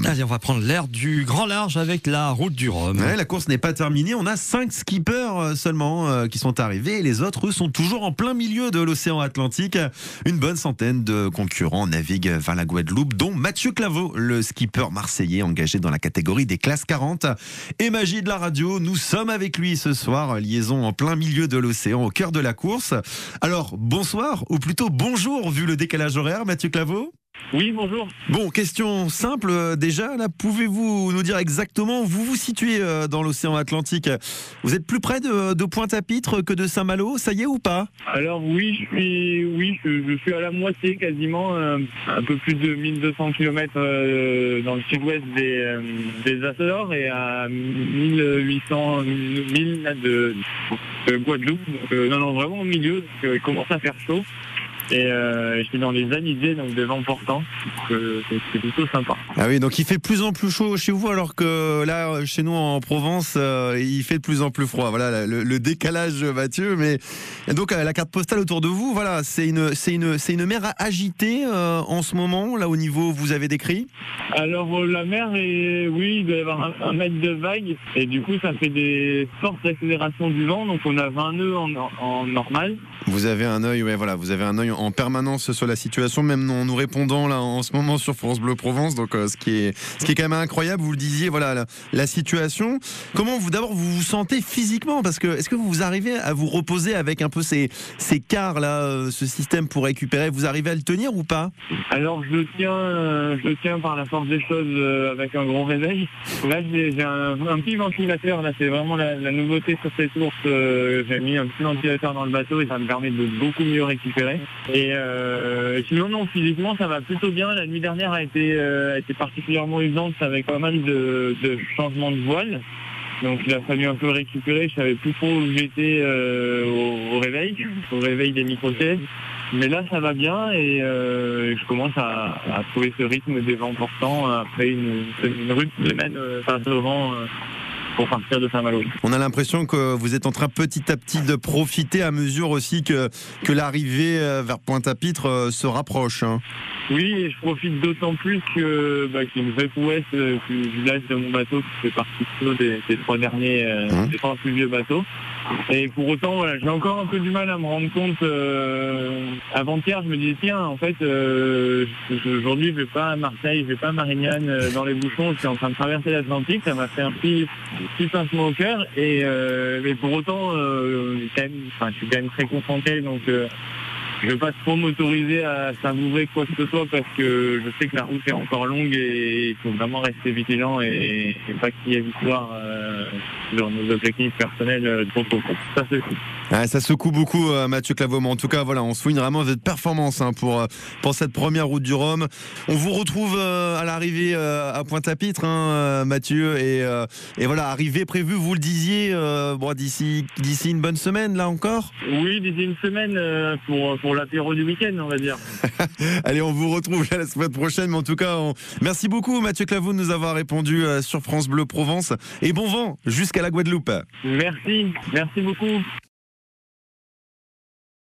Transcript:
Allez, on va prendre l'air du grand large avec la route du Rhum. Ouais, la course n'est pas terminée. On a 5 skippers seulement qui sont arrivés. Et les autres, eux, sont toujours en plein milieu de l'océan Atlantique. Une bonne centaine de concurrents naviguent vers la Guadeloupe, dont Mathieu Claveau, le skipper marseillais engagé dans la catégorie des classes 40. Et magie de la radio, nous sommes avec lui ce soir. Liaison en plein milieu de l'océan, au cœur de la course. Alors, bonsoir, ou plutôt bonjour, vu le décalage horaire, Mathieu Claveau. Oui, bonjour. Bon, question simple déjà, là, pouvez-vous nous dire exactement où vous vous situez dans l'océan Atlantique? Vous êtes plus près de Pointe-à-Pitre que de Saint-Malo, ça y est ou pas? Alors oui, je suis à la moitié quasiment, un peu plus de 1200 km dans le sud-ouest des Açores et à 1800 1000 de Guadeloupe. Donc, non, vraiment au milieu, donc, il commence à faire chaud. Et je suis dans les alizés, donc des vents portants, donc c'est plutôt sympa. Ah oui, donc il fait de plus en plus chaud chez vous, alors que là, chez nous en Provence, il fait de plus en plus froid. Voilà le décalage, Mathieu. Mais donc la carte postale autour de vous, voilà, c'est une mer agitée en ce moment, là au niveau vous avez décrit. Alors la mer oui, il doit y avoir un mètre de vague, et du coup ça fait des fortes accélérations du vent, donc on a 20 nœuds en normal. Vous avez un œil, ouais, voilà, vous avez un œil en permanence sur la situation, même en nous répondant là en ce moment sur France Bleu Provence. Donc ce qui est quand même incroyable, vous le disiez, voilà la situation. Comment vous vous sentez physiquement, parce que est-ce que vous arrivez à vous reposer avec un peu ces quarts là, ce système pour récupérer, vous arrivez à le tenir ou pas? Alors je le tiens par la force des choses avec un gros réveil. Là j'ai un petit ventilateur, là c'est vraiment la nouveauté sur cette course. J'ai mis un petit ventilateur dans le bateau et ça me permet de beaucoup mieux récupérer. Et sinon non, physiquement ça va plutôt bien. La nuit dernière a été particulièrement usante avec pas mal de changements de voile. Donc il a fallu un peu récupérer, je savais plus trop où j'étais au réveil des micro-sièges. Mais là ça va bien et je commence à trouver ce rythme des vents portants après une rude semaine face au vent pour partir de Saint-Malo. On a l'impression que vous êtes en train petit à petit de profiter à mesure aussi que l'arrivée vers Pointe-à-Pitre se rapproche. Hein. Oui, et je profite d'autant plus qu'il y a une vraie prouesse du village de mon bateau qui fait partie des trois derniers, des trois plus vieux bateaux. Et pour autant, voilà, j'ai encore un peu du mal à me rendre compte. Avant-hier, je me disais, tiens, en fait, aujourd'hui, je vais pas à Marseille, je vais pas à Marignane dans les bouchons, je suis en train de traverser l'Atlantique, ça m'a fait un petit pincement au cœur. Mais pour autant, je suis quand même très concentré, donc je ne vais pas trop m'autoriser à savourer quoi que ce soit parce que je sais que la route est encore longue et il faut vraiment rester vigilant et pas qu'il y ait victoire dans nos objectifs personnels trop tôt. Ça c'est cool. Ah, ça secoue beaucoup, Mathieu Claveau. Mais en tout cas, voilà, on souligne vraiment votre performance pour cette première route du Rhum. On vous retrouve à l'arrivée à Pointe-à-Pitre, Mathieu. Et voilà, arrivée prévue, vous le disiez, d'ici une bonne semaine, là encore. Oui, d'ici une semaine pour l'apéro du week-end, on va dire. Allez, on vous retrouve la semaine prochaine. Mais en tout cas, merci beaucoup, Mathieu Claveau, de nous avoir répondu sur France Bleu Provence. Et bon vent jusqu'à la Guadeloupe. Merci beaucoup.